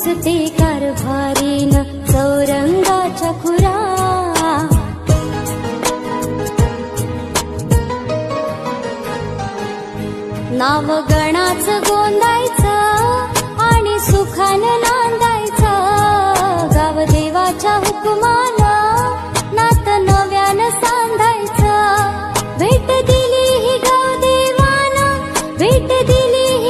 पुसते कारभारीन चौरंगाच्या खुरा. नाव गणाचं गोंदायचं आणि सुखानं नांदायचं. गाव देवाच्या हुकुमानं नात नव्यानं सांधायचं. भेट दिली ही गाव देवानं, भेट दिली